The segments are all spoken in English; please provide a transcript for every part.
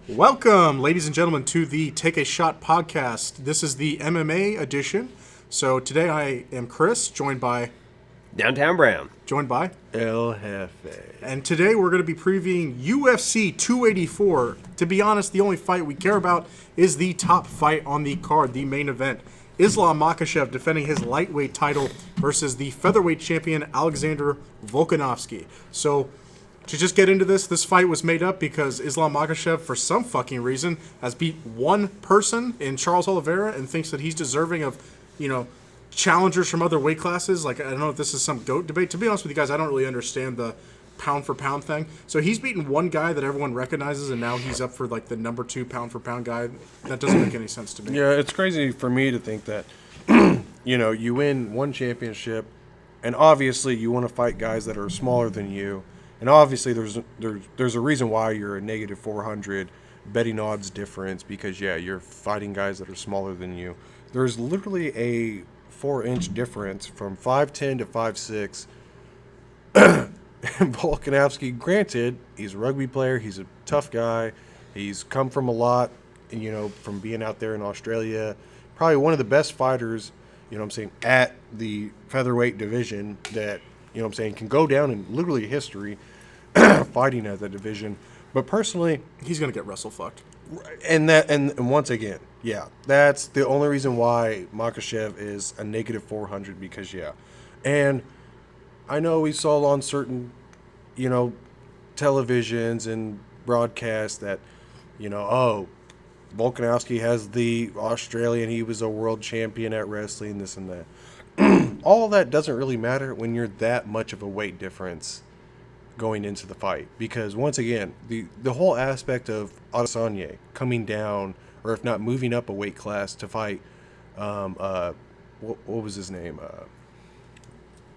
Welcome, ladies and gentlemen, to the Take a Shot podcast. This is the MMA edition. So today I am Chris, joined by Downtown Brown. El Jefe. And today we're going to be previewing UFC 284. To be honest, the only fight we care about is the top fight on the card, the main event. Islam Makhachev defending his lightweight title versus the featherweight champion Alexander Volkanovski. So to just get into this fight was made up because Islam Makhachev, for some fucking reason, has beat one person in Charles Oliveira and thinks that he's deserving of, challengers from other weight classes. Like, I don't know if this is some GOAT debate. To be honest with you guys, I don't really understand the pound-for-pound thing. So he's beaten one guy that everyone recognizes, and now he's up for, like, the number 2 pound-for-pound guy. That doesn't make any sense to me. Yeah, it's crazy for me to think that, you win one championship, and obviously you want to fight guys that are smaller than you. And obviously there's a reason why you're a negative 400 betting odds difference because, you're fighting guys that are smaller than you. There's literally a 4-inch difference from 5'10 to 5'6. Volkanovski, granted, he's a rugby player. He's a tough guy. He's come from a lot, from being out there in Australia. Probably one of the best fighters, at the featherweight division that, can go down in literally history fighting at that division. But personally, He's going to get wrestle-fucked. and once again, that's the only reason why Makhachev is a negative 400 because, And I know we saw on certain, televisions and broadcasts that, Volkanovski has the Australian, he was a world champion at wrestling, this and that. All that doesn't really matter when you're that much of a weight difference going into the fight. Because once again, the whole aspect of Adesanya coming down, or if not moving up a weight class to fight, what was his name?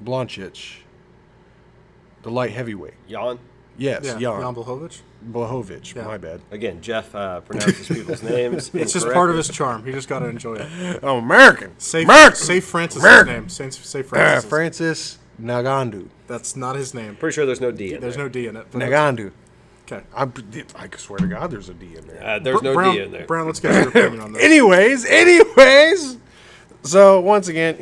Blachowicz, the light heavyweight. Jan. Yes, Jan Blachowicz. Blachowicz, Yeah. my bad. Again, Jeff pronounces people's names. It's just part of his charm. You just got to enjoy it. Oh, American. Say Francis' name. Say Francis. Francis Ngannou. That's not his name. Pretty sure there's no D in There's there. no D in it. but Ngannou. Okay. I swear to God, there's a D in there. There's no Brown, D in there. Brown, let's get your opinion on this. Anyways. So, once again,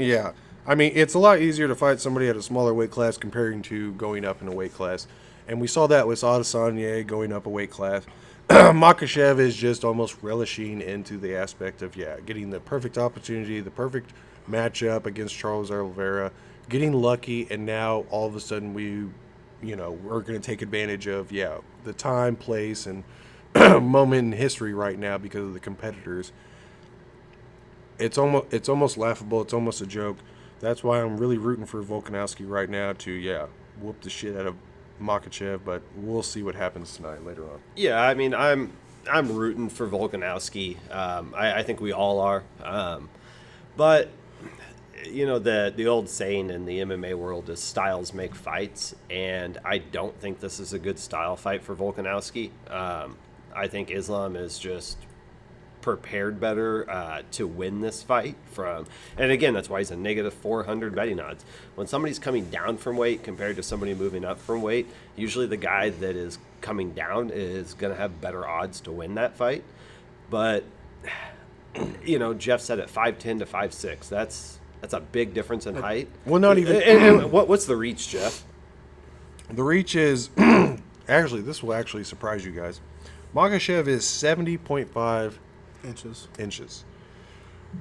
I mean, it's a lot easier to fight somebody at a smaller weight class comparing to going up in a weight class. And we saw that with Adesanya going up a weight class. Makhachev is just almost relishing into the aspect of, getting the perfect opportunity, the perfect matchup against Charles Oliveira, getting lucky, and now all of a sudden we're going to take advantage of, the time, place, and moment in history right now because of the competitors. It's almost laughable. It's almost a joke. That's why I'm really rooting for Volkanovski right now to, whoop the shit out of Makhachev, but we'll see what happens tonight later on. Yeah, I mean, I'm rooting for Volkanovski. I think we all are. But the old saying in the MMA world is styles make fights, and I don't think this is a good style fight for Volkanovski. I think Islam is just prepared better to win this fight and again, that's why he's a negative 400 betting odds. When somebody's coming down from weight compared to somebody moving up from weight, usually the guy that is coming down is going to have better odds to win that fight. But Jeff said it, 5'10 to 5'6. That's a big difference in height. Well, not even. And what's the reach, Jeff? The reach is actually, this will actually surprise you guys. Makhachev is 70.5 inches.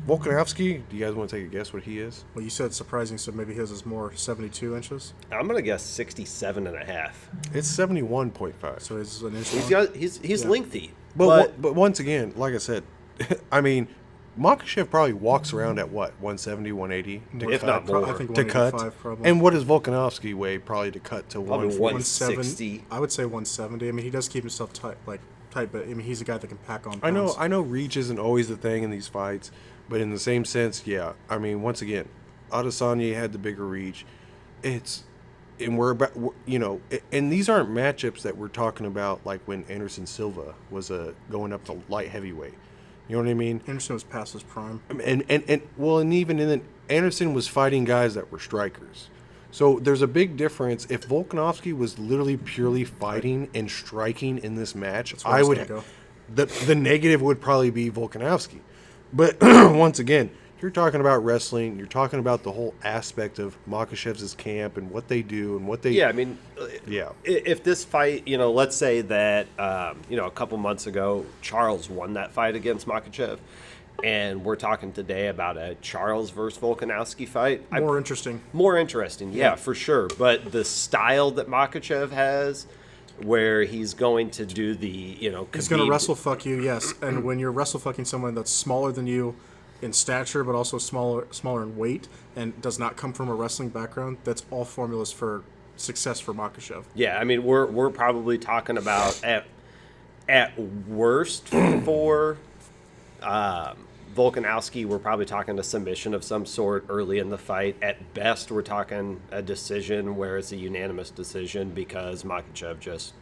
Volkanovski, do you guys want to take a guess what he is? Well, you said surprising, so maybe his is more 72 inches. I'm going to guess 67 and a half. It's 71.5. So he's an inch. He's lengthy. But once again, like I said, I mean, Makhachev probably walks around at what, 170, 180? If not more. I think To 185 cut. probably. And what does Volkanovski weigh probably to cut to Probably 140? 160. I would say 170. I mean, he does keep himself tight, but I mean, he's a guy that can pack on I pounds. know reach isn't always the thing in these fights, but in the same sense, I mean, once again, Adesanya had the bigger reach. And these aren't matchups that we're talking about like when Anderson Silva was going up to light heavyweight. You know what I mean? Anderson was past his prime. And even in Anderson was fighting guys that were strikers. So there's a big difference. If Volkanovski was literally purely fighting and striking in this match, the negative would probably be Volkanovski. But once again, you're talking about wrestling. You're talking about the whole aspect of Makhachev's camp and what they do and what they. Yeah, I mean, Yeah. if this fight, let's say that, a couple months ago, Charles won that fight against Makhachev, and we're talking today about a Charles versus Volkanovski fight. More interesting. More interesting, yeah, for sure. But the style that Makhachev has, where he's going to do the, He's going to wrestle fuck you, yes. And when you're wrestle fucking someone that's smaller than you in stature, but also smaller in weight, and does not come from a wrestling background, that's all formulas for success for Makhachev. Yeah, I mean, we're probably talking about at worst for Volkanovski, we're probably talking a submission of some sort early in the fight. At best, we're talking a decision where it's a unanimous decision because Makhachev just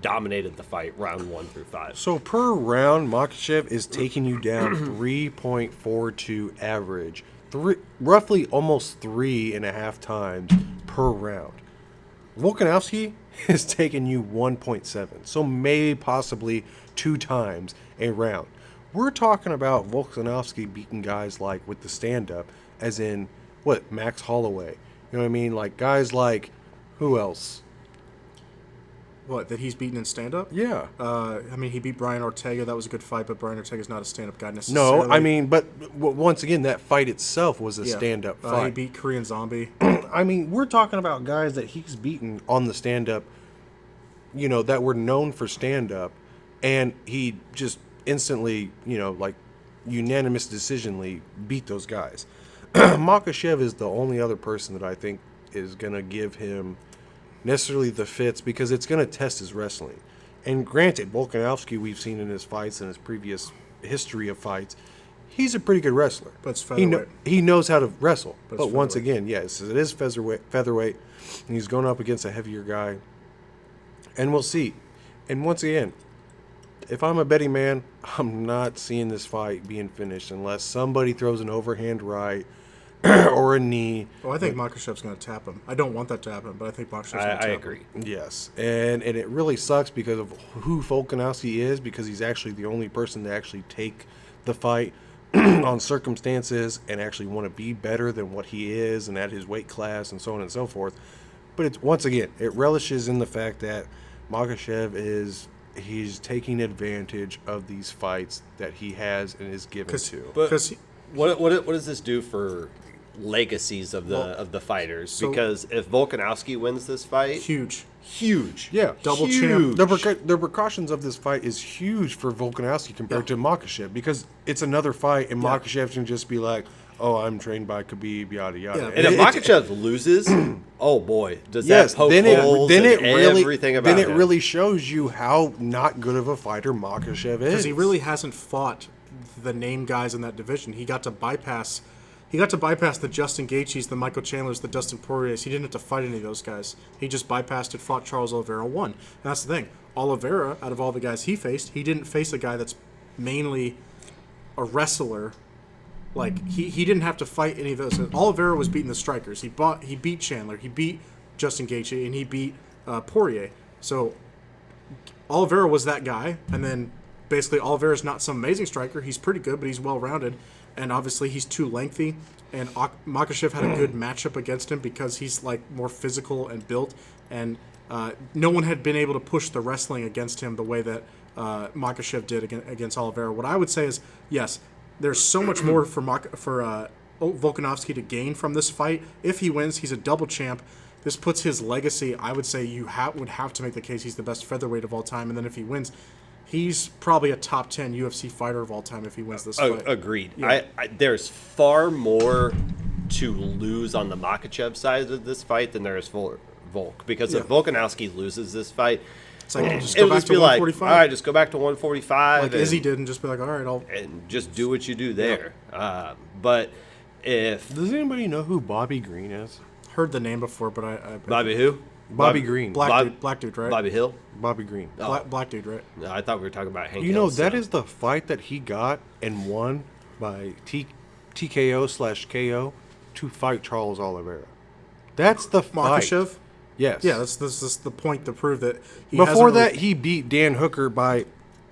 dominated the fight round 1 through 5. So per round, Makhachev is taking you down 3.42 average, roughly almost 3.5 times per round. Volkanovski is taking you 1.7, so maybe possibly 2 times a round. We're talking about Volkanovski beating guys like with the stand-up, as in Max Holloway. You know what I mean? Like guys like who else? What, that he's beaten in stand-up? Yeah. I mean, he beat Brian Ortega. That was a good fight, but Brian Ortega's not a stand-up guy necessarily. No, I mean, but once again, that fight itself was a stand-up fight. He beat Korean Zombie. I mean, we're talking about guys that he's beaten on the stand-up, that were known for stand-up, and he just instantly, like unanimous decisionally beat those guys. Makhachev is the only other person that I think is going to give him necessarily the fits, because it's going to test his wrestling. And granted, Volkanovski, we've seen in his fights and his previous history of fights, he's a pretty good wrestler. But it's featherweight. He knows how to wrestle. But But once again, yes, it is featherweight, and he's going up against a heavier guy. And we'll see. And once again, if I'm a betting man, I'm not seeing this fight being finished unless somebody throws an overhand right or a knee. Well, I think Makhachev's going to tap him. I don't want that to happen, but I think Makhachev's going to tap him. I agree. Yes, and it really sucks because of who Volkanovski is, because he's actually the only person to actually take the fight on circumstances and actually want to be better than what he is and at his weight class and so on and so forth. But it's once again, it relishes in the fact that Makhachev he's taking advantage of these fights that he has and is given to. But what does this do for legacies of the fighters? Because if Volkanovski wins this fight, huge. Yeah, Double huge. champ. The precautions of this fight is huge for Volkanovski compared to Makhachev, because it's another fight and Makhachev can just be like, "Oh, I'm trained by Khabib, yada yada." Yeah. and if Makhachev loses, oh boy, does Yes, that poke then holes in it really everything about then it him. really shows you how not good of a fighter Makhachev is. Because he really hasn't fought the name guys in that division. He got to bypass the Justin Gaethjes, the Michael Chandlers, the Dustin Poiriers. He didn't have to fight any of those guys. He just bypassed it, fought Charles Oliveira, won. And that's the thing. Oliveira, out of all the guys he faced, he didn't face a guy that's mainly a wrestler. Like, he didn't have to fight any of those. Oliveira was beating the strikers. He beat Chandler. He beat Justin Gaethje, and he beat Poirier. So Oliveira was that guy. And then basically Oliveira's not some amazing striker. He's pretty good, but he's well-rounded. And obviously he's too lengthy. And Makhachev had a good matchup against him because he's like more physical and built. And no one had been able to push the wrestling against him the way that Makhachev did against Oliveira. What I would say is, yes, there's so much more for Volkanovski to gain from this fight. If he wins, he's a double champ. This puts his legacy. I would say you would have to make the case he's the best featherweight of all time. And then if he wins, he's probably a top 10 UFC fighter of all time if he wins this fight. Agreed. Yeah. There's far more to lose on the Makhachev side of this fight than there is for Volk. Because if Volkanovski loses this fight, It's like, just it'll go back just to be like, all 145. right, just go back to 145. Like Izzy did, and just be like, all right, and just do what you do there. But if Does anybody know who Bobby Green is? heard the name before, but I Bobby who? Bobby Green. black dude, right? Bobby Hill? Bobby Green. Black dude, right? No, I thought we were talking about Hank You know, Hill, that so- is the fight that he got and won by TKO/KO to fight Charles Oliveira. That's the fight. Makhachev. Yes. Yeah, that's the point to prove that he Before hasn't that, really- he beat Dan Hooker by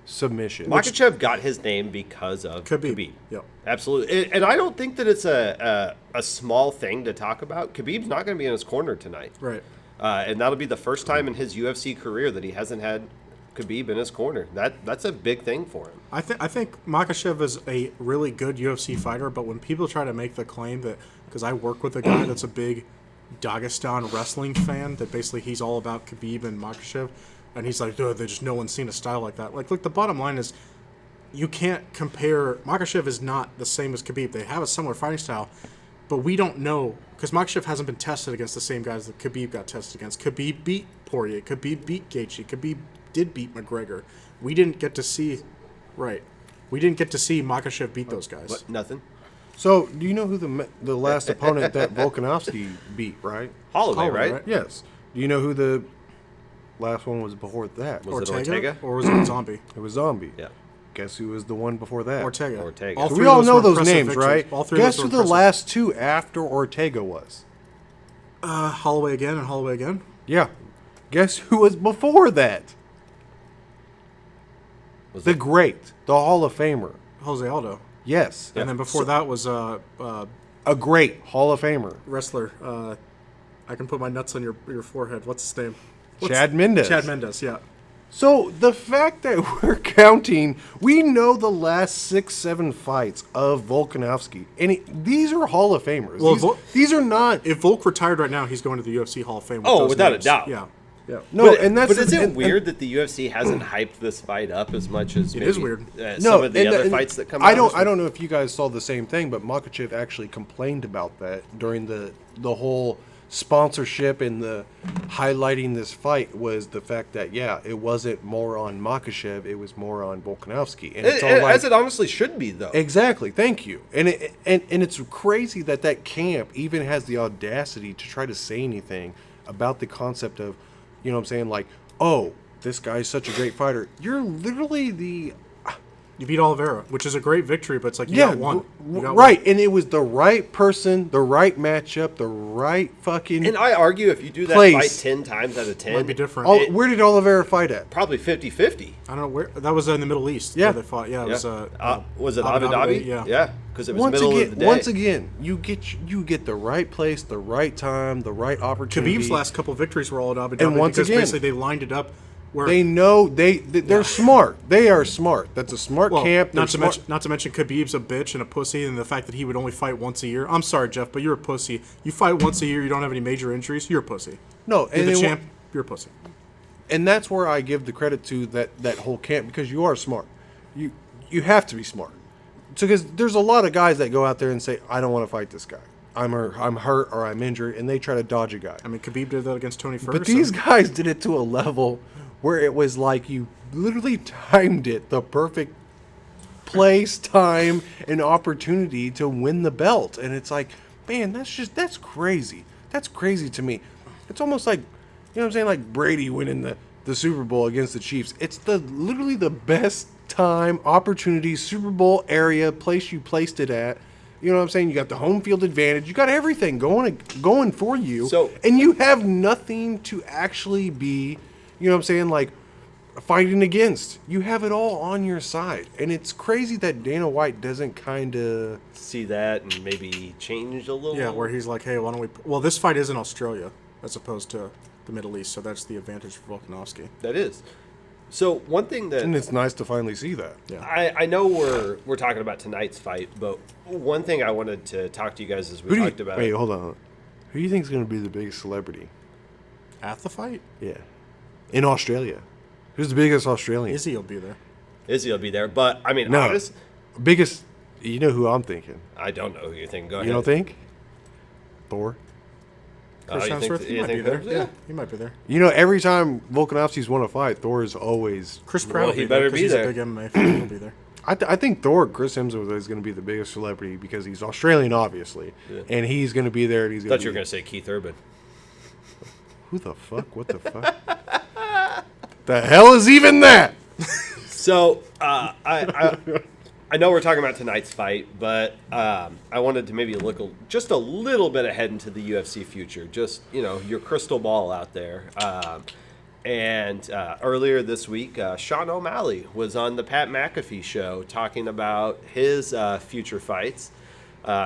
submission. Makhachev got his name because of Khabib. Yep. Absolutely. And I don't think that it's a small thing to talk about. Khabib's not going to be in his corner tonight. Right. And that'll be the first time in his UFC career that he hasn't had Khabib in his corner. That's a big thing for him. I think Makhachev is a really good UFC fighter, but when people try to make the claim that, because I work with a guy that's a big Dagestan wrestling fan, that basically he's all about Khabib and Makhachev, and he's like, "Dude, there's no one's seen a style like that." Like, look, the bottom line is, you can't compare. Makhachev is not the same as Khabib. They have a similar fighting style, but we don't know, because Makhachev hasn't been tested against the same guys that Khabib got tested against. Khabib beat Poirier. Khabib beat Gaethje. Khabib did beat McGregor. We didn't get to see, right? We didn't get to see Makhachev beat those guys. What? Nothing? So, do you know who the last opponent that Volkanovski beat, right? Holloway, right? right? Yes. Do you know who the last one was before that? Was it Ortega? Or was it Zombie? It was Zombie. Yeah. Guess who was the one before that? Ortega. Ortega. So three we of all those know were those impressive names, victories. right? All three of Guess those who were the impressive. last two after Ortega was? Holloway again and Holloway again. Yeah. Guess who was before that? Was The it- great, the Hall of Famer. Jose Aldo. Yes. And then before that was A great Hall of Famer. wrestler. I can put my nuts on your forehead. What's his name? Chad Mendes. Chad Mendes, yeah. So the fact that we're counting, we know the last 6-7 fights of Volkanovski, and these are Hall of Famers. Well, these are not. If Volk retired right now, he's going to the UFC Hall of Fame. With Oh, those without a names. doubt. Yeah. Yeah. No, But, and that's but is it and- weird that the UFC hasn't hyped this fight up as much as It maybe, is weird. some of the and- other and fights that come I out? don't know if you guys saw the same thing, but Makhachev actually complained about that during the whole sponsorship and the highlighting this fight was the fact that it wasn't more on Makhachev, it was more on Volkanovski, and it's all like, As it honestly should be, though. exactly. Thank you. And it's crazy that camp even has the audacity to try to say anything about the concept of, you know what I'm saying, like, oh, this guy's such a great fighter. You're literally the You beat Oliveira, which is a great victory, but it's like you got one. You got right. And it was the right person, the right matchup, the right fucking. And I argue if you do that Place. fight 10 times out of 10, Might be different. Where did Oliveira fight at? probably 50-50. I don't know where that was in the Middle East. Yeah. Where they fought. Yeah, it Was it Abu Dhabi? Yeah. Yeah, because it was Once middle again, of the day. once again, you get the right place, the right time, the right opportunity. Khabib's last couple victories were all at Abu Dhabi And once because again- basically they lined it up where They know they're smart. They are smart. That's a smart well, camp. They're not to mention Khabib's a bitch and a pussy, and the fact that he would only fight once a year. I'm sorry, Jeff, but you're a pussy. You fight once a year, you don't have any major injuries. You're a pussy. No, You're and the it- champ. You're a pussy. and that's where I give the credit to that whole camp, because you are smart. You have to be smart. So because there's a lot of guys that go out there and say, I don't want to fight this guy. I'm hurt or I'm injured, and they try to dodge a guy. I mean, Khabib did that against Tony Ferguson. But these guys did it to a level where it was like you literally timed it the perfect place, time, and opportunity to win the belt. And it's like, man, that's crazy. That's crazy to me. It's almost like, you know what I'm saying, like Brady winning the Super Bowl against the Chiefs. It's literally the best time, opportunity, Super Bowl area, place you placed it at. You know what I'm saying? You got the home field advantage. You got everything going for you. So- and you have nothing to actually be, you know what I'm saying, like fighting against. You have it all on your side. And it's crazy that Dana White doesn't kind of See that and maybe change a little. Yeah, where he's like, hey, why don't we... Well, this fight is in Australia as opposed to the Middle East, so that's the advantage for Volkanovski. That is. So one thing that and it's nice to finally see that. Yeah. I know we're talking about tonight's fight, but one thing I wanted to talk to you guys as we talked about. Wait, hold on. Who do you think is going to be the biggest celebrity? At the fight, Yeah. In Australia. Who's the biggest Australian? Izzy will be there. Izzy will be there, but I mean, No. honest, Biggest, you know who I'm thinking. I don't know who you think. Go ahead. You don't think? Thor? Chris you think- Hemsworth, he you might be think there. so? Yeah, he might be there. You know, every time Volkanovski's won a fight, Thor is always... Chris Pratt Well, will he be better there 'cause be he's there. a big MMA fan. He'll be there. I think Chris Hemsworth is going to be the biggest celebrity because he's Australian, obviously. Yeah. And he's going to be there. And he's I going thought you were going to say Keith Urban. Who the fuck? What the fuck? The hell is even that? So I know we're talking about tonight's fight, but I wanted to maybe look just a little bit ahead into the UFC future. Just your crystal ball out there. And earlier this week, Sean O'Malley was on the Pat McAfee show talking about his future fights.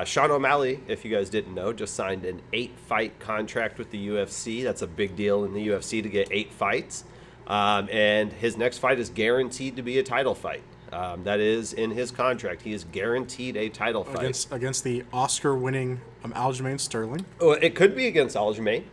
Sean O'Malley, if you guys didn't know, just signed an 8-fight contract with the UFC. That's a big deal in the UFC to get 8 fights. And his next fight is guaranteed to be a title fight. That is in his contract. He is guaranteed a title fight. Against the Oscar-winning Aljamain Sterling. Well, it could be against Aljamain.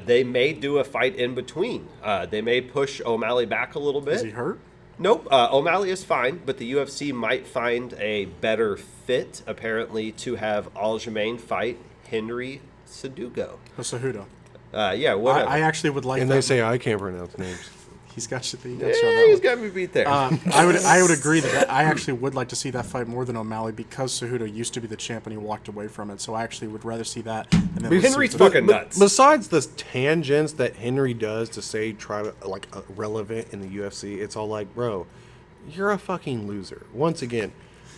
They may do a fight in between. They may push O'Malley back a little bit. Is he hurt? Nope. O'Malley is fine, but the UFC might find a better fit, apparently, to have Aljamain fight Henry Cejudo. Cejudo. Yeah, whatever. I actually would like And that. they say I can't pronounce names. He's got you. He's got me beat there. I would agree that I actually would like to see that fight more than O'Malley because Cejudo used to be the champ and he walked away from it. So I actually would rather see that. And then Henry's fucking nuts. Besides the tangents that Henry does to say relevant in the UFC, it's all like, bro, you're a fucking loser. Once again,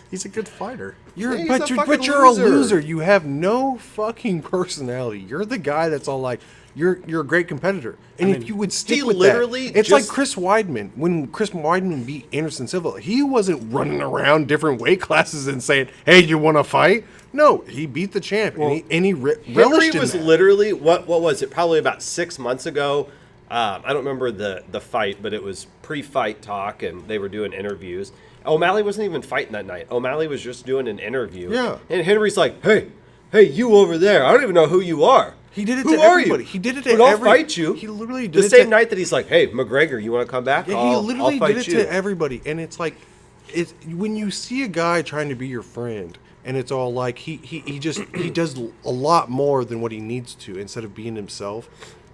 he's a good fighter. you're a loser. You have no fucking personality. You're the guy that's all like, you're a great competitor. And if you would stick with literally that, it's like Chris Weidman. When Chris Weidman beat Anderson Silva, he wasn't running around different weight classes and saying, "Hey, you want to fight?" No, he beat the champ, and he relished Henry in was that. literally what was it? Probably about 6 months ago. I don't remember the fight, but it was pre-fight talk, and they were doing interviews. O'Malley wasn't even fighting that night. O'Malley was just doing an interview. Yeah. And Henry's like, "Hey, you over there? I don't even know who you are." He did it Who to are everybody. you? He did it to But I'll every- fight you. He literally did the it same to- night that he's like, "Hey, McGregor, you want to come back? Yeah, he I'll literally fight did it you." to everybody, and it's like, it's when you see a guy trying to be your friend, and it's all like he does a lot more than what he needs to instead of being himself.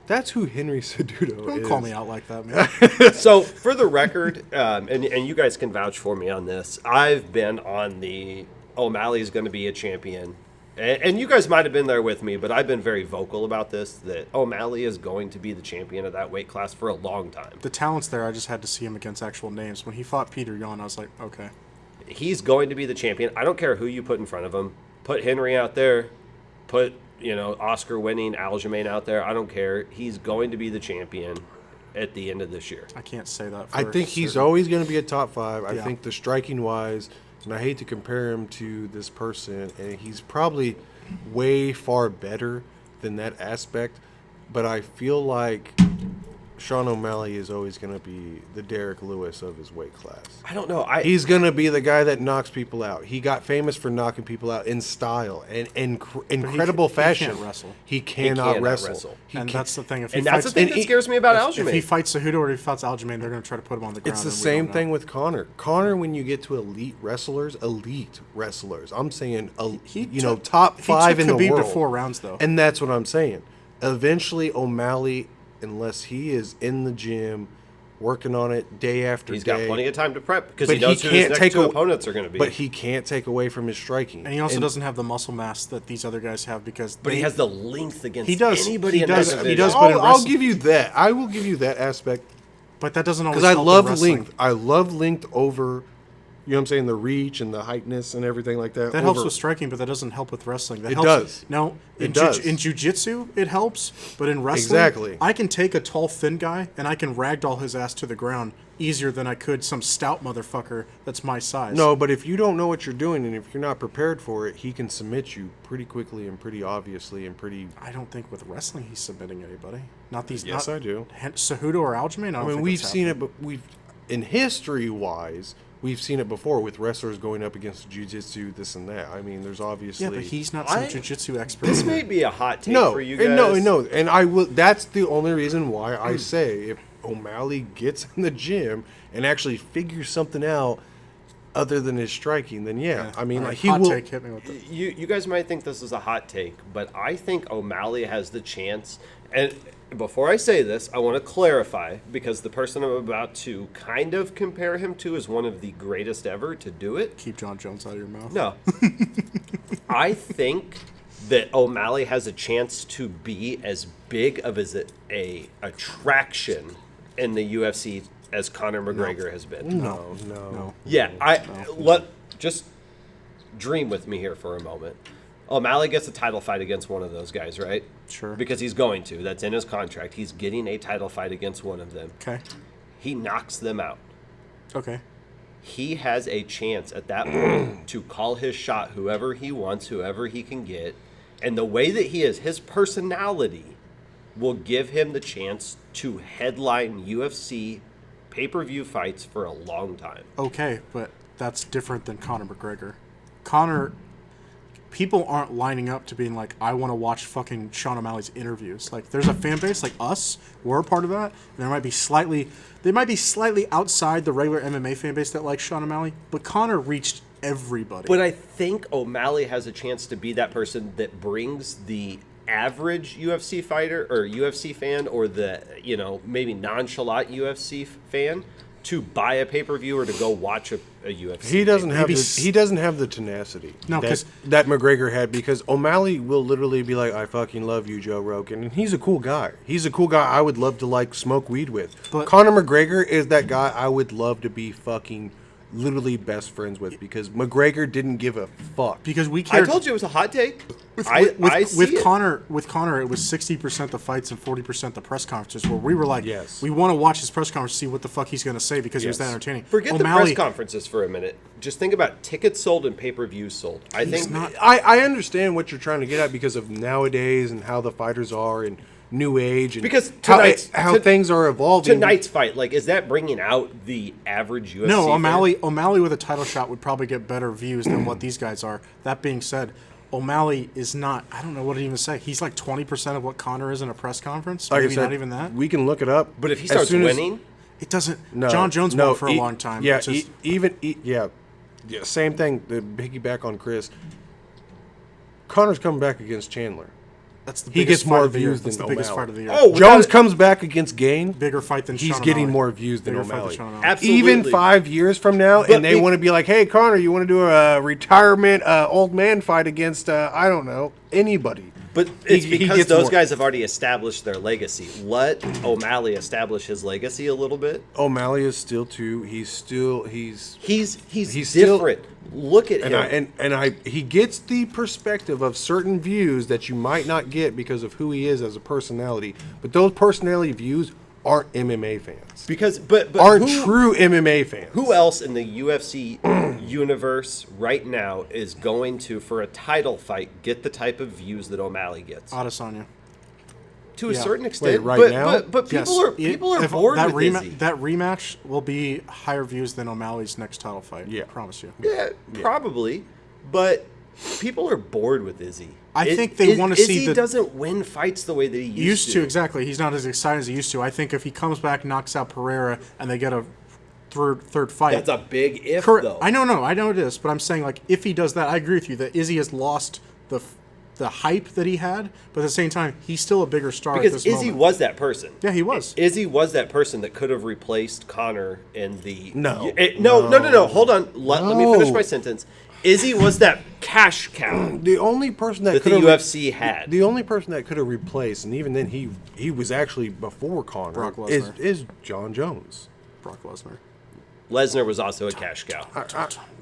That's who Henry Cejudo is. Don't call me out like that, man. So, for the record, and you guys can vouch for me on this, I've been on the O'Malley's going to be a champion. And you guys might have been there with me, but I've been very vocal about this, that O'Malley is going to be the champion of that weight class for a long time. The talent's there. I just had to see him against actual names. When he fought Peter Yan, I was like, okay. He's going to be the champion. I don't care who you put in front of him. Put Henry out there. Put, Oscar-winning Aljamain out there. I don't care. He's going to be the champion at the end of this year. I can't say that for I think he's certain. always going to be a top 5. I Yeah. think the striking wise, and I hate to compare him to this person, and he's probably way far better than that aspect, but I feel like Sean O'Malley is always going to be the Derek Lewis of his weight class. I don't know. He's going to be the guy that knocks people out. He got famous for knocking people out in style and incredible fashion. He can't wrestle. He cannot wrestle. That's the thing. If And he that's fights, the thing that scares me about if he Aljamain. fights Cejudo or he fights Aljamain, they're going to try to put him on the ground. It's the and we same don't thing know. with Connor. Connor, when you get to elite wrestlers, I'm saying, top 5 in the Khabib world. to 4 rounds, though. And that's what I'm saying. Eventually, O'Malley, unless he is in the gym working on it day after He's day, got plenty of time to prep because but he knows who his next 2 opponents are going to be. But he can't take away from his striking. And he also doesn't have the muscle mass that these other guys have because But he has the length against He does. anybody He in does. that He division. does. But in I'll wrestling- give you that. I will give you that aspect But that doesn't always because I help in love wrestling. length. I love length over, you know what I'm saying, the reach and the heightness and everything like that. That helps with striking, but that doesn't help with wrestling. That It helps. does. No, It does. In jiu-jitsu, it helps, but in wrestling, Exactly. I can take a tall, thin guy and I can ragdoll his ass to the ground easier than I could some stout motherfucker that's my size. No, but if you don't know what you're doing and if you're not prepared for it, he can submit you pretty quickly and pretty obviously and pretty. I don't think with wrestling he's submitting anybody. Not these. Yes, not, I do. Cejudo or Aljamain. I don't I mean, think we've that's seen happening. it, but in history-wise, we've seen it before with wrestlers going up against jiu-jitsu, this and that. I mean, there's obviously. Yeah, but he's not some jiu-jitsu expert. This may be a hot take no, for you guys. and no, and I will. That's the only reason why I say if O'Malley gets in the gym and actually figures something out other than his striking, then yeah. I mean, All like right, he hot will. take, hit me with it. You guys might think this is a hot take, but I think O'Malley has the chance. And before I say this, I want to clarify because the person I'm about to kind of compare him to is one of the greatest ever to do it. Keep John Jones out of your mouth. No. I think that O'Malley has a chance to be as big of a attraction in the UFC as Conor McGregor has been. No. Yeah, just dream with me here for a moment. O'Malley gets a title fight against one of those guys, right? Sure. Because he's going to. That's in his contract. He's getting a title fight against one of them. Okay. He knocks them out. Okay. He has a chance at that point to call his shot, whoever he wants, whoever he can get. And the way that he is, his personality will give him the chance to headline UFC pay-per-view fights for a long time. Okay, but that's different than Conor McGregor. Conor, people aren't lining up to being like, I want to watch fucking Sean O'Malley's interviews. Like, there's a fan base like us, we're a part of that, and they might be slightly outside the regular MMA fan base that likes Sean O'Malley, but Conor reached everybody. But I think O'Malley has a chance to be that person that brings the average UFC fighter or UFC fan, or the, maybe nonchalant UFC fan, to buy a pay-per-view or to go watch a UFC. He doesn't have Maybe he doesn't have the tenacity No, 'cause- that McGregor had, because O'Malley will literally be like, I fucking love you, Joe Rogan. And he's a cool guy. He's a cool guy I would love to smoke weed with. But- Conor McGregor is that guy I would love to be fucking literally best friends with, because McGregor didn't give a fuck. because we I cared. told you it was a hot take. With it. Conor, it was 60% the fights and 40% the press conferences, where we were like, Yes. we want to watch his press conference to see what the fuck he's going to say because he was Yes. that entertaining. Forget the O'Malley, press conferences for a minute. Just think about tickets sold and pay-per-views sold. I think not- I understand what you're trying to get at because of nowadays and how the fighters are and new age and Because how things are evolving. tonight's fight, is that bringing out the average UFC No, fan? O'Malley with a title shot would probably get better views than what these guys are. That being said, O'Malley is not, I don't know what to even say. He's like 20% of what Conor is in a press conference. Like I Maybe said, not even that. We can look it up. But if he As starts soon as- winning, It doesn't. No, John Jones no, won for a long time. Yeah, It's just- yeah, same thing. The piggyback on Chris. Connor's coming back against Chandler. that's the He biggest gets more fight of the year. views That's than the biggest O'Malley. fight of the year. Oh, Jones comes back against Gain. Bigger fight than He's Sean getting O'Malley. more views than Bigger fight O'Malley. Sean O'Malley. Absolutely. Even 5 years from now, But and they want to be like, "Hey, Connor, you want to do a retirement old man fight against I don't know, anybody?" but it's He because gets those more. guys have already established their legacy. Let O'Malley establish his legacy a little bit. O'Malley is still too. He's He's He's still- different. Look at and him. he gets the perspective of certain views that you might not get because of who he is as a personality. But those personality views aren't MMA fans. but Aren't who, true MMA fans. Who else in the UFC universe right now is going to, for a title fight, get the type of views that O'Malley gets? Adesanya. To a yeah. certain extent, right but, now? but people are If bored that with Izzy. That rematch will be higher views than O'Malley's next title fight. Yeah. I promise you. Yeah, probably, but people are bored with Izzy. I think they wanna see Izzy the- doesn't win fights the way that he used to. Exactly. He's not as excited as he used to. I think if he comes back, knocks out Pereira, and they get a third fight. That's a big if, Correct. though. I know it is, but I'm saying like if he does that, I agree with you that Izzy has lost the hype that he had, but at the same time, he's still a bigger star at Because this Izzy moment. was that person. Yeah, he was. Izzy was that person that could have replaced Connor in the. No. No. Hold on. Let me finish No. my sentence. Izzy was that cash cow The only person that that the could have UFC had. the only person that could have replaced, and even then he was actually before Conor, Brock Lesnar. is John Jones. Brock Lesnar. Lesnar was also a cash cow.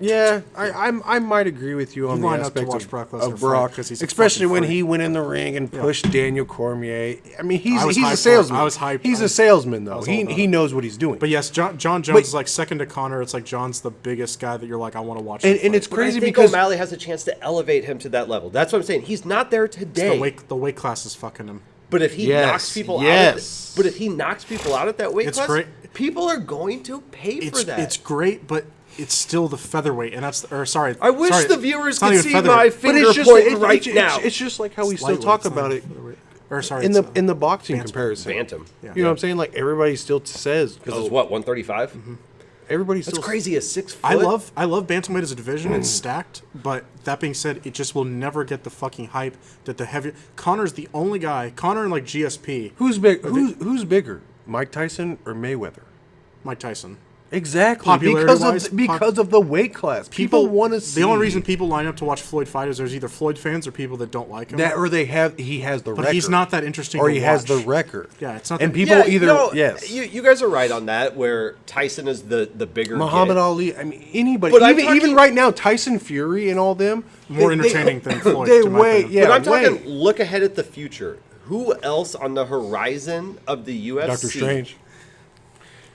I might agree with you on You the line up to aspect watch of Brock Lesnar of Brock, fight 'cause he's a especially fucking when freak. he went in the ring and pushed Daniel Cormier. I mean, I was he's hyped a for it. salesman. I was hyped. He's I a was- salesman though. was all about He it. knows what he's doing. But yes, John Jones is like second to Connor. It's like John's the biggest guy that you're like, I want to watch. and him fight. it's But crazy I think because O'Malley has a chance to elevate him to that level. That's what I'm saying. He's not there today. the weight class is fucking him. But if he Yes, knocks people yes. but if he knocks people out at that weight It's class, great. people are going to pay for that. It's great, but it's still the featherweight, and that's sorry. I wish sorry, the viewers it's not could even see featherweight. my but finger it's just pointing right now. It's just like how we It's still lightweight, talk it's not about even it featherweight. Or sorry, in it's, the boxing bantam. comparison. Bantam. Yeah. You know what I'm saying? Like everybody still says Because it's what, 135? everybody That's still crazy. A 6 foot. I love bantamweight as a division. It's stacked, but that being said, it just will never get the fucking hype that the heavy. Connor's the only guy. Connor and like GSP. Who's bigger, Mike Tyson or Mayweather? Mike Tyson. Exactly. Popularity-wise, Because of the weight class. People want to see. The only reason people line up to watch Floyd fight is there's either Floyd fans or people that don't like him. that, or he has the record. But he's not that interesting or to he has the watch. record. Yeah, it's not And that- people Yeah, either no, yes. You guys are right on that. Where Tyson is the bigger. Muhammad get. Ali, I mean anybody, But I'm even talking- right now, Tyson Fury and all them More entertaining than Floyd, They to my way, opinion. yeah. But I'm talking. way. Look ahead at the future. Who else on the horizon of the UFC Doctor Strange.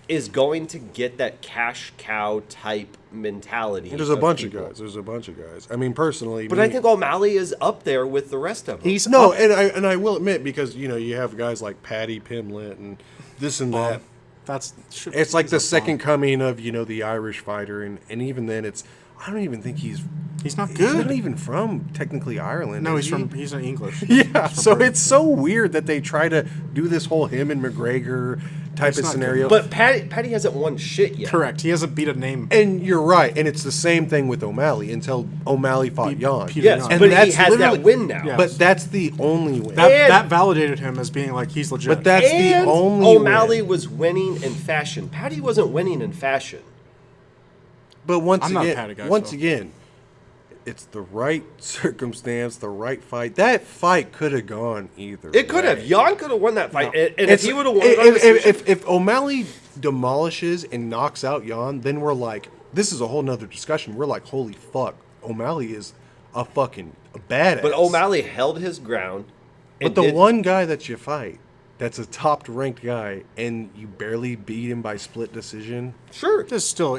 is going to get that cash cow type mentality? There's a bunch people? of guys. There's a bunch of guys. I mean, personally, But I think O'Malley is up there with the rest of them. He's no, up- and I will admit, because you have guys like Paddy Pimblett and this and that. It's like the second coming of the Irish fighter, and even then, I don't even think he's not He's good. not even from technically Ireland. No, is he? he's an English. Yeah, He's from so Britain. it's so weird that they try to do this whole him and McGregor type It's of not scenario. But Patty hasn't won shit yet. Correct. He hasn't beat a name. And you're right, and it's the same thing with O'Malley until O'Malley fought Jan. Peter Yes, Yan. And but he that's has literally- that win now. Yeah. But that's the only win. That validated him as being like he's legit. But that's And the only O'Malley win. was winning in fashion. Patty wasn't winning in fashion. But once I'm not a again, Paddy guy, once so. again, it's the right circumstance, the right fight. That fight could have gone either. It could way. have. Jan could have won that fight. No. And if he would have won it on if, decision, if O'Malley demolishes and knocks out Jan, then we're like, this is a whole nother discussion. We're like, holy fuck, O'Malley is a fucking badass. but O'Malley held his ground. But the one guy that you fight, that's a top-ranked guy, and you barely beat him by split decision. Sure. it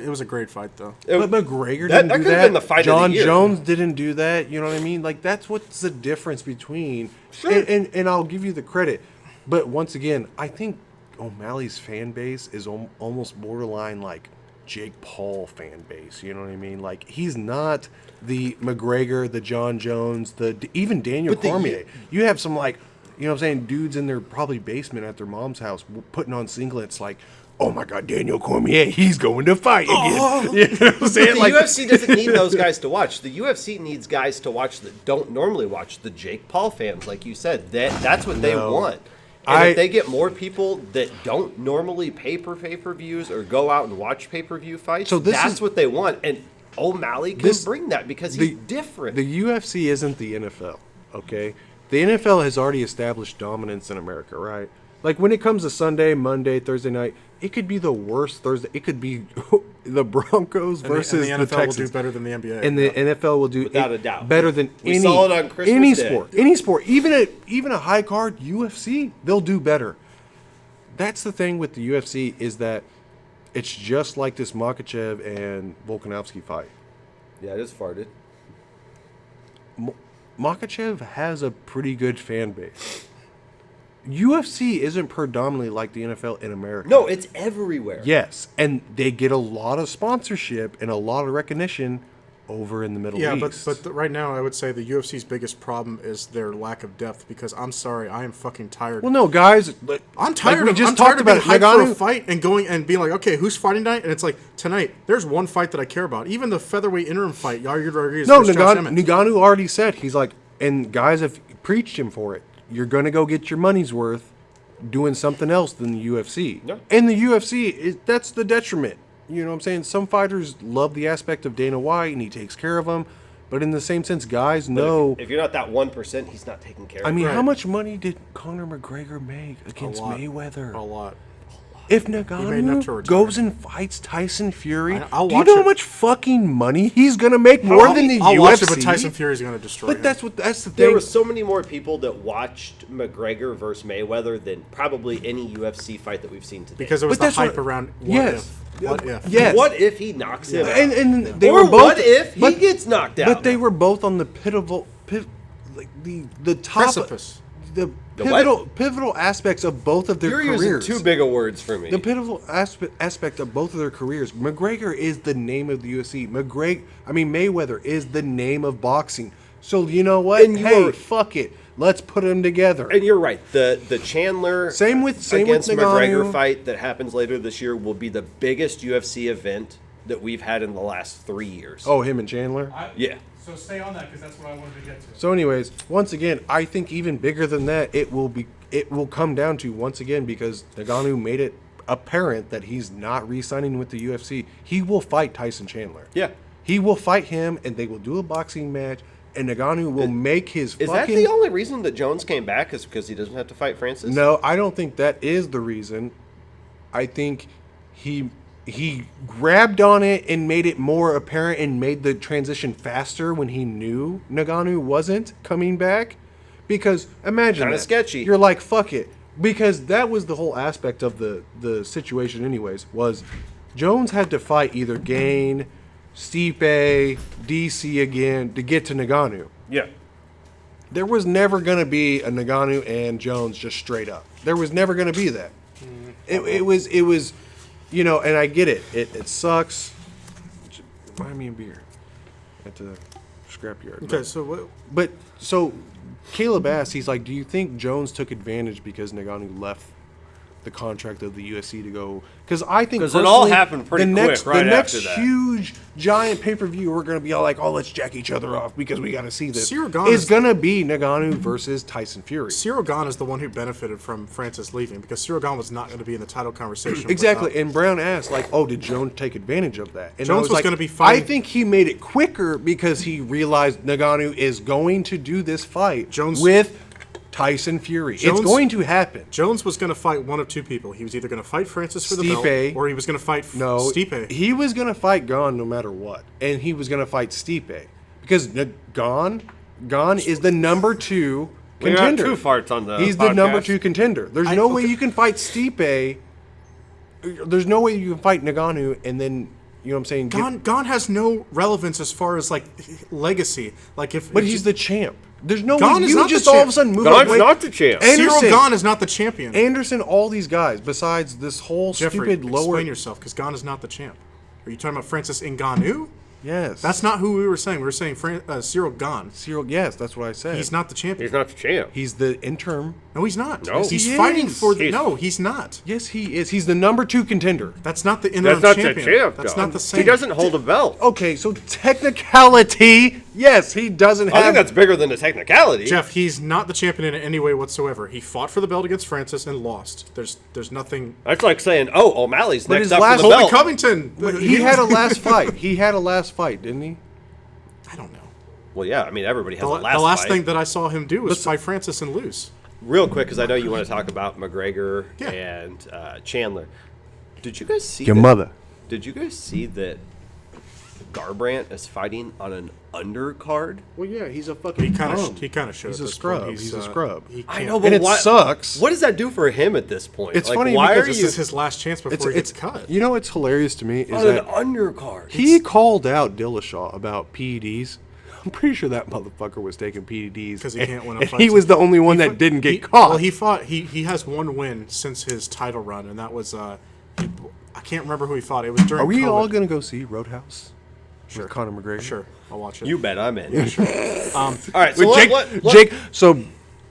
was a great fight though. But McGregor that didn't do could have that. been the fight of the John year. Jones didn't do that. You know what I mean? Like, that's what's the difference between. Sure. And I'll give you the credit. But once again, I think O'Malley's fan base is almost borderline like Jake Paul fan base. You know what I mean? Like, he's not the McGregor, the John Jones, even Daniel But the- Cormier. You have some, like, you know what I'm saying, dudes in their probably basement at their mom's house putting on singlets like, oh my God, Daniel Cormier, he's going to fight again. You know what I'm But saying? the Like, UFC doesn't need those guys to watch. The UFC needs guys to watch that don't normally watch. The Jake Paul fans, like you said, that's what they No. want. And if they get more people that don't normally pay per views or go out and watch pay-per-view fights, So this that's is- what they want. And O'Malley can bring that because he's different. The UFC isn't the NFL, okay? The NFL has already established dominance in America, right? Like, when it comes to Sunday, Monday, Thursday night, it could be the worst Thursday. It could be the Broncos versus and the the NFL will Texans. do better than the NBA. And the NFL will do Without a doubt. better than We any saw it on Christmas any Day. sport. Any sport, even a high card UFC, they'll do better. That's the thing with the UFC, is that it's just like this Makachev and Volkanovski fight. Yeah, it is farted. Makachev has a pretty good fan base. UFC isn't predominantly like the NFL in America. No, it's everywhere. Yes, and they get a lot of sponsorship and a lot of recognition over in the Middle East. but right now I would say the UFC's biggest problem is their lack of depth. Because I'm sorry, I am fucking tired. well, no, guys, I'm tired like we of just I'm talked tired of being about hyped for a Ngannou. fight and going and being like, okay, who's fighting tonight? And it's like tonight. There's one fight that I care about. Even the featherweight interim fight, Yair Rodriguez No, versus Josh Emmett. Ngannou already said, he's like, and guys have preached him for it. You're going to go get your money's worth doing something else than the UFC. Yeah. And the UFC, that's the detriment. You know what I'm saying? Some fighters love the aspect of Dana White, and he takes care of them. But in the same sense, guys But know. if you're not that 1%, he's not taking care of I mean, Right. how much money did Conor McGregor make against lot. Mayweather? A lot. If made enough to Ngannou retire. goes and fights Tyson Fury, I'll do you watch know it. how much fucking money he's gonna make more than the I'll UFC? watch it, but Tyson Fury's going to destroy him. But that's the There thing. were so many more people that watched McGregor versus Mayweather than probably any UFC fight that we've seen today. because it was But the that's hype what- around what yes. if. What if? Yes. What if he knocks him out? and they or were both. what if he but- gets knocked out? But they were both on the like the top Precipice. the what? pivotal aspects of both of their You're careers. using too big of words for me. The pivotal aspect of both of their careers. McGregor is the name of the UFC. Mayweather is the name of boxing. So you know what? And Hey, fuck it. Let's put them together. And you're right. The Chandler Same with against McGregor Ngannou. fight that happens later this year will be the biggest UFC event that we've had in the last 3 years. Oh, him and Chandler. Yeah. So stay on that because that's what I wanted to get to. So, anyways, once again, I think even bigger than that, it will come down to once again because Ngannou made it apparent that he's not re-signing with the UFC, he will fight Tyson Chandler. Yeah. He will fight him, and they will do a boxing match, and Ngannou will make his Is that the only reason that Jones came back is because he doesn't have to fight Francis? No, I don't think that is the reason. I think he grabbed on it and made it more apparent and made the transition faster when he knew Ngannou wasn't coming back. Because imagine Kinda that. sketchy. You're like, fuck it. Because that was the whole aspect of the situation anyways, was Jones had to fight either Gain, Stipe, DC again to get to Ngannou. Yeah. There was never going to be a Ngannou and Jones just straight up. There was never going to be that. It was, you know, and I get it. It sucks. Buy me a beer at the scrapyard. Okay, so what? But so Caleb asked, he's like, do you think Jones took advantage because Ngannou left the contract of the UFC to go? Because I think 'Cause it all personally, happened pretty quick right the next after that. huge giant pay-per-view we're going to be all like, oh, let's jack each other off because we got to see this. Cyril Gane is is- going to be Ngannou versus Tyson Fury. Cyril Gane is the one who benefited from Francis leaving because Cyril Gane was not going to be in the title conversation. Exactly, without- and Brown asked, like, "Oh, did Jones take advantage of that?" And Jones I was like, gonna be fighting- I think he made it quicker because he realized Ngannou is going to do this fight Jones- with Tyson Fury. Jones- It's going to happen. Jones was going to fight one of two people. He was either going to fight Francis for the belt, Stipe. or he was going to fight No, Stipe. he was going to fight Gane no matter what, and he was going to fight Stipe because Gane is the number 2 We got contender. two farts on the He's the podcast. number 2 contender. There's no way okay. you can fight Stipe. There's no way you can fight Ngannou and then, you know what I'm saying? Gane has no relevance as far as like legacy. Like if But he's the champ. There's no Gane way is you not the just all of champ. a sudden move Gane's away. not the champ. Cyril Anderson, Gane is not the champion. Anderson, all these guys, besides this whole Jeffrey, stupid lower. explain yourself, because Gane is not the champ. Are you talking about Francis Ngannou? Yes. That's not who we were saying. We were saying Cyril Gane. Cyril. Yes, that's what I said. He's not the champion. He's not the champ. He's the interim. No, he's not. No. He's He fighting is. for the. He's- No, he's not. Yes, he is. He's the number 2 contender. That's not the interim That's not champion. the champ. That's though. not the same. He doesn't hold a belt. Okay, so technicality, yes, he doesn't I have. think that's bigger than the technicality. Jeff, he's not the champion in any way whatsoever. He fought for the belt against Francis and lost. There's nothing. That's like saying, oh, O'Malley's next his up last- for the Colby belt. Covington. He had a last fight. He had a last fight, didn't he? I don't know. Well, yeah, I mean, everybody has The, a last the last fight. thing that I saw him do was fight Francis and lose. Real quick, because I know you want to talk about McGregor Yeah. and Chandler. Did you guys see Your that- mother. Did you guys see that Garbrandt is fighting on an undercard? Well, yeah, he's a fucking. He kind of bum. should. He's at a this scrub. point. He's a scrub. He I can't- know, but And it why, sucks. What does that do for him at this point? It's like, funny why because are This you is his last chance before he gets cut. You know what's hilarious to me is on an that undercard? he called out Dillashaw about PEDs. I'm pretty sure that motherfucker was taking PEDs Because he can't win a and fight. he was the only one that didn't get caught. Well, he fought. He has one win since his title run, and that was I can't remember who he fought. It was during. Are we COVID. all gonna go see Roadhouse? With Conor McGregor. Sure, I'll watch it. You bet I'm in. All right, so With let- Jake. So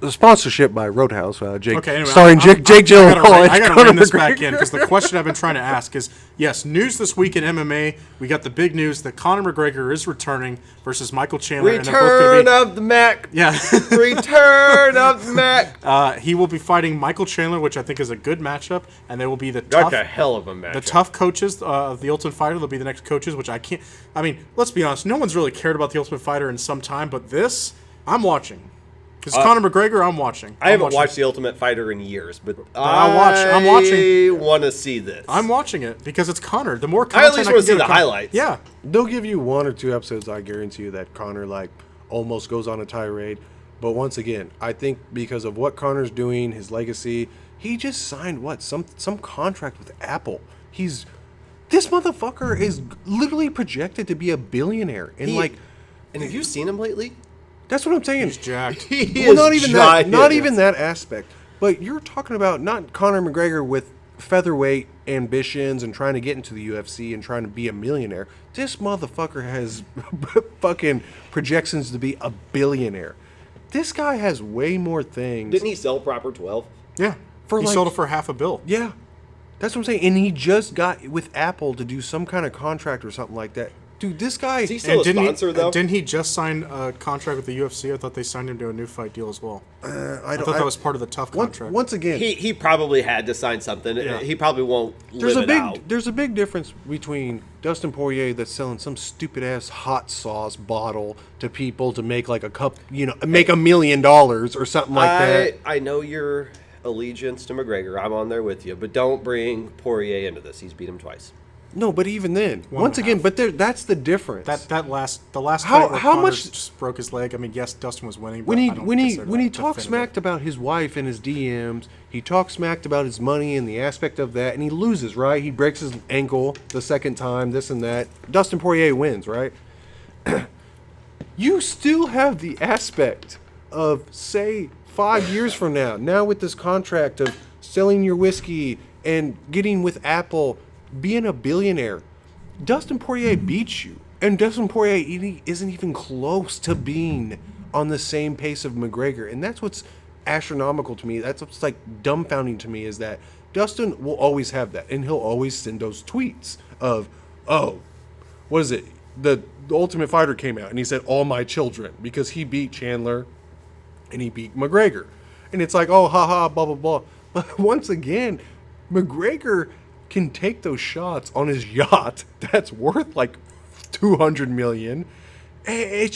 the sponsorship by Roadhouse. Jake. Okay, anyway, starring Jake Gyllenhaal. I and gotta Conor rein this back McGregor. in because the question I've been trying to ask is: yes, news this week in MMA. We got the big news that Conor McGregor is returning versus Michael Chandler. and they're both Return gonna of the Mac. be, yeah. Return of the Mac. He will be fighting Michael Chandler, which I think is a good matchup, and they will be the That's tough. a hell of a match. The tough coaches of the Ultimate Fighter, they'll be the next coaches, which I can't. I mean, let's be honest. No one's really cared about the Ultimate Fighter in some time, but this, I'm watching. Because Conor McGregor, I'm watching. I haven't watched The Ultimate Fighter in years, but I'm watching. I want to see this. I'm watching it because it's Conor. The more I content at least I want can to see get the of Conor- highlights. Yeah, They'll give you 1 or 2 episodes. I guarantee you that Conor like almost goes on a tirade. But once again, I think because of what Conor's doing, his legacy, he just signed some contract with Apple. This motherfucker is literally projected to be a billionaire. And And have you seen him lately? that's what I'm saying. he's jacked. He Well, not even that. Not giant. even that aspect. But you're talking about not Conor McGregor with featherweight ambitions and trying to get into the UFC and trying to be a millionaire. This motherfucker has fucking projections to be a billionaire. This guy has way more things. Didn't he sell Proper 12? Yeah, For he like- sold it for $500 million. Yeah. That's what I'm saying. And he just got with Apple to do some kind of contract or something like that. Dude, this guy. Is he still a sponsor, though? Didn't he just sign a contract with the UFC? I thought they signed him to a new fight deal as well. I thought that was part of the tough contract. Once again, He probably had to sign something. Yeah. He probably won't live it out. there's a big difference between Dustin Poirier that's selling some stupid ass hot sauce bottle to people to make like make $1 million or something like that. I know your allegiance to McGregor. I'm on there with you, but don't bring Poirier into this. He's beat him twice. No, but even then, One once and a again, half. but that's the difference. The last How- fight where how Conor much- just broke his leg. I mean, yes, Dustin was winning. But when he I don't when he consider when he that talks definitive. smacked about his wife and his DMs, he talks smacked about his money and the aspect of that, and he loses, right? He breaks his ankle the second time, this and that. Dustin Poirier wins, right? You still have the aspect of, say, 5 years from now with this contract of selling your whiskey and getting with Apple, being a billionaire. Dustin Poirier beats you, and Dustin Poirier isn't even close to being on the same pace of McGregor, and that's what's astronomical to me. That's what's like dumbfounding to me, is that Dustin will always have that, and he'll always send those tweets of, oh, what is it? The Ultimate Fighter came out, and he said, all my children, because he beat Chandler, and he beat McGregor. And it's like, oh, haha, blah, blah, blah. But once again, McGregor can take those shots on his yacht that's worth like $200 million. I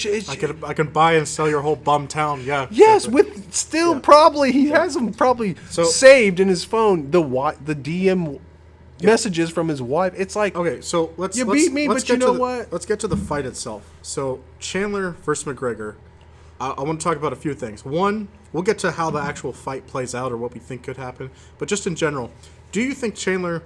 can buy and sell your whole bum town. Yeah. Yes, with still probably he has them probably saved in his phone. The DM messages from his wife. It's like, Okay, so let's beat me, let's but you get to know the- what? Let's get to the fight itself. So Chandler versus McGregor. I want to talk about a few things. One, we'll get to how the actual fight plays out or what we think could happen. But just in general, do you think Chandler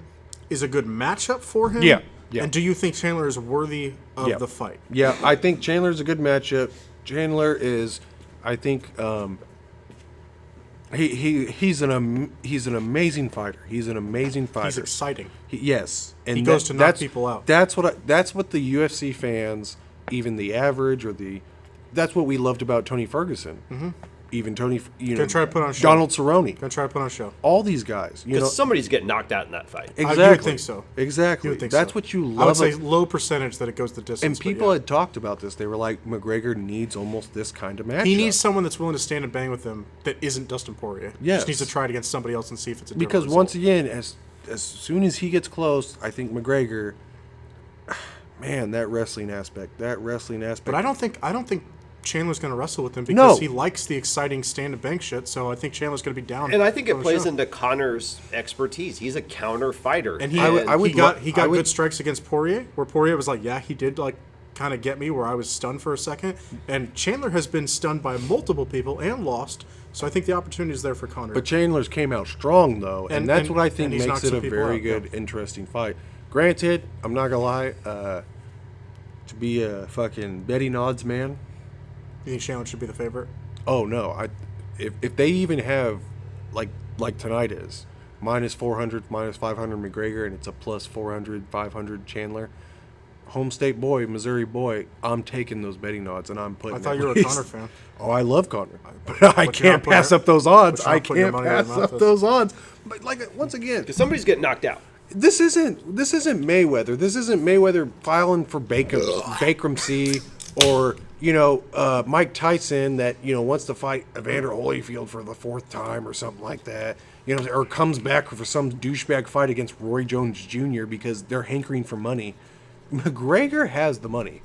is a good matchup for him? Yeah. And do you think Chandler is worthy of the fight? Yeah, I think Chandler's a good matchup. Chandler is, I think, he's an amazing fighter. He's an amazing fighter. He's exciting. Yes, and He goes to knock that's- people out. That's what the UFC fans, even the average that's what we loved about Tony Ferguson. Mm-hmm. Even Tony, Gonna try to put on a show. Donald Cerrone, Gonna try to put on a show. all these guys. You know, Because somebody's getting knocked out in that fight. exactly. You would think so. Exactly. You would think That's so. what you I would love. say low percentage that it goes the distance. And but people yeah. had talked about this. They were like, McGregor needs almost this kind of match. He needs someone that's willing to stand and bang with him that isn't Dustin Poirier. Yes. Just needs to try it against somebody else and see if it's a different because result. once again, as soon as he gets close, I think McGregor, man, that wrestling aspect. But I don't think Chandler's going to wrestle with him No. because he likes the exciting stand and bank shit. So I think Chandler's going to be down. And I think it on the plays show. into Connor's expertise. He's a counter fighter. And he I would got I would- good strikes against Poirier, where Poirier was like, yeah, he did like kind of get me where I was stunned for a second. And Chandler has been stunned by multiple people and lost. So I think the opportunity is there for Connor. But Chandler's came out strong though, and that's what I think and he's makes knocked it some a people very out, good, yeah. interesting fight. Granted, I'm not gonna lie, to be a fucking betting odds man. You think Chandler should be the favorite? Oh no, if they even have like tonight is minus 400, minus 500 McGregor, and it's a plus 400, 500 Chandler. Home state boy, Missouri boy, I'm taking those betting odds and I'm putting. I thought at you were a least- Connor fan. Oh, I love Connor, but I But you're can't not putting pass it- up those odds. but you're I not putting your can't money where your pass mouth up is. those odds. But like once again, Because somebody's getting knocked out. this isn't Mayweather. This isn't Mayweather filing for bankruptcy, or Mike Tyson that wants to fight Evander Holyfield for the 4th time or something like that. Or comes back for some douchebag fight against Roy Jones Jr. because they're hankering for money. McGregor has the money.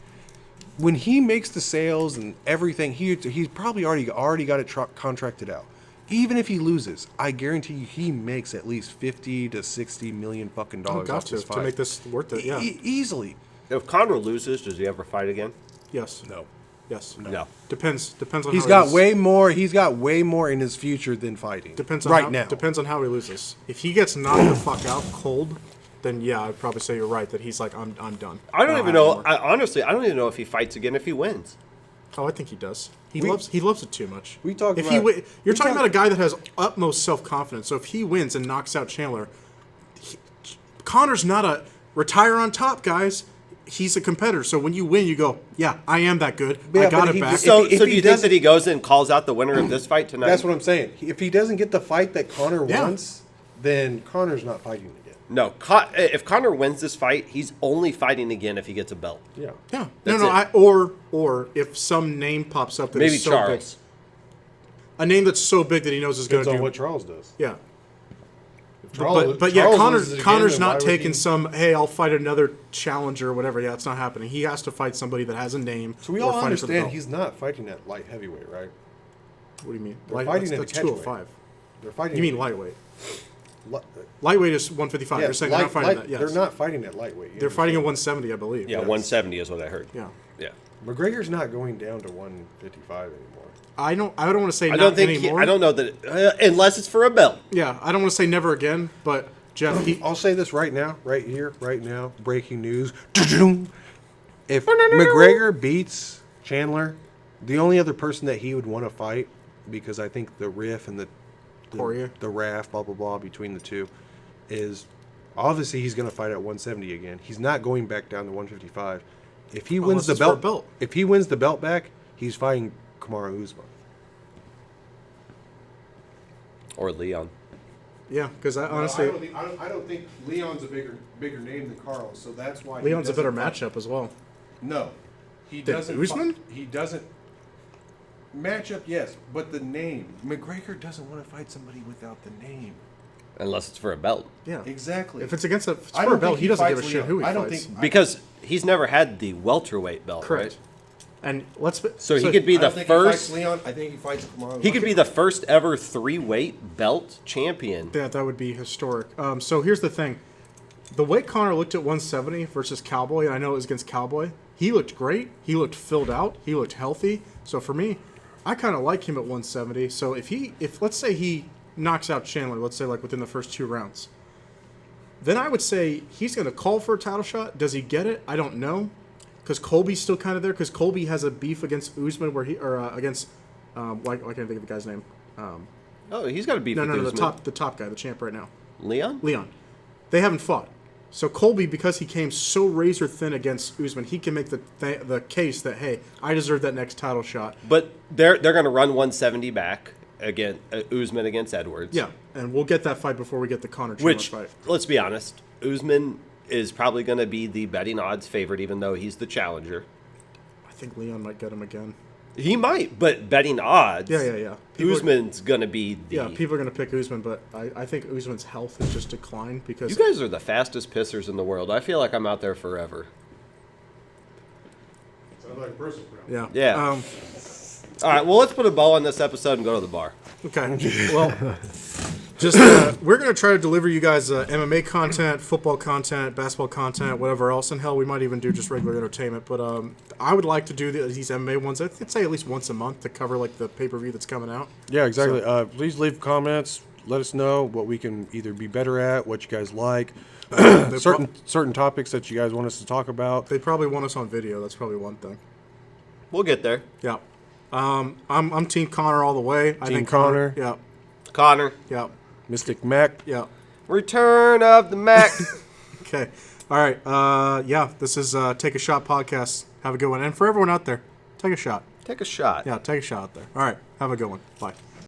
When he makes the sales and everything, he's probably already got it contracted out. Even if he loses, I guarantee you he makes at least 50 to 60 million fucking dollars Got off this to fight. make this worth it. Yeah. Easily. If Connor loses, does he ever fight again? Yes. No. Yes. No. Depends on. He's how got he way more. He's got way more in his future than fighting. Depends on right how, now. Depends on how he loses. If he gets knocked the fuck out cold, then yeah, I'd probably say you're right that he's like I'm done. I don't have even know. anymore. Honestly, I don't even know if he fights again if he wins. Oh, I think he does. He We- loves it too much. we talked if about- you're talking about a guy that has utmost self confidence. So if he wins and knocks out Chandler, Connor's not a retire on top, guys. He's a competitor. So when you win, you go, yeah, I am that good. Yeah, I got but it he back. just- So, If he so do you think doesn't- that he goes and calls out the winner of this fight tonight? That's what I'm saying. If he doesn't get the fight that Connor Yeah. wants, then Connor's not fighting again. No, if Conor wins this fight, he's only fighting again if he gets a belt. Yeah. Yeah. That's no. it. Or if some name pops up that Maybe is so Charles. big. A name that's so big that he knows is going Depends to on do. what Charles does. Yeah. Charles, But yeah, Charles loses again, Connor's then not why would taking he- some, hey, I'll fight another challenger or whatever. Yeah, it's not happening. He has to fight somebody that has a name. So we or all fighting for the understand belt. he's not fighting at light heavyweight, right? What do you mean? They're fighting at that's the catchweight. 205. They're fighting. You mean lightweight? Li- Lightweight is 155. You're saying they're not fighting that? Yes. They're not fighting at lightweight. You They're fighting at understand? 170, I believe. Yeah, Yes. 170 is what I heard. Yeah. Yeah. McGregor's not going down to 155 anymore. I don't want to say I not don't think. anymore. I don't know that unless it's for a belt. Yeah, I don't want to say never again, but Jeff, I'll say this right now, right here, right now. Breaking news. If McGregor beats Chandler, the only other person that he would want to fight, because I think the riff and the Poirier. RAF, blah, blah, blah, between the two, is obviously he's going to fight at 170 again. He's not going back down to 155. If he wins Unless the it's for a belt, belt. if he wins the belt back, he's fighting Kamaru Usman. Or Leon. yeah, because honestly, I don't think Leon's a bigger name than Carl, so that's why Leon's a better matchup as well. No, he Than doesn't. Usman? He doesn't. Matchup, yes, but the name. McGregor doesn't want to fight somebody without the name. Unless it's for a belt. Yeah. Exactly. If it's against if it's I for a don't belt, think he doesn't give a fights shit Leon. who he I don't fights. think Because he's never had the welterweight belt, Correct. right? And let's So he could be I the don't think he fights first. Leon. I think he fights Kamaru. He could be the first ever 3-weight belt champion. that would be historic. So here's the thing: the way Conor looked at 170 versus Cowboy, and I know it was against Cowboy. He looked great. He looked filled out. He looked healthy. So for me, I kind of like him at 170. So if let's say he knocks out Chandler, let's say like within the first 2 rounds, then I would say he's going to call for a title shot. Does he get it? I don't know, because Colby's still kind of there. Because Colby has a beef against Usman where against like I can't think of the guy's name. Oh, he's got to beef with No, Usman. the top guy, the champ right now. Leon? Leon. They haven't fought. So Colby, because he came so razor thin against Usman, he can make the case that, hey, I deserve that next title shot. But they're going to run 170 back again. Usman against Edwards. Yeah, and we'll get that fight before we get the Conor Chandler Which, fight. let's be honest, Usman is probably going to be the betting odds favorite, even though he's the challenger. I think Leon might get him again. He might, but betting odds. Yeah. People Usman's going to be the. Yeah, people are going to pick Usman, but I think Usman's health has just declined because... You guys are the fastest pissers in the world. I feel like I'm out there forever. Sounds like a personal problem. Yeah. Yeah. All right, well, let's put a bow on this episode and go to the bar. Okay. Well, just we're going to try to deliver you guys MMA content, football content, basketball content, whatever else. And hell, we might even do just regular entertainment. But I would like to do these MMA ones, I'd say at least once a month to cover like the pay-per-view that's coming out. Yeah, exactly. Please leave comments. Let us know what we can either be better at, what you guys like, certain topics that you guys want us to talk about. They probably want us on video. That's probably one thing. We'll get there. Yeah. I'm Team Connor all the way. I Team think Connor. Yeah. Connor, Yeah. Mystic Mac. Yeah. return of the Mac. Okay. All right. Yeah. This is Take a Shot podcast. Have a good one. And for everyone out there, take a shot. Take a shot. Yeah. Take a shot out there. All right. Have a good one. Bye.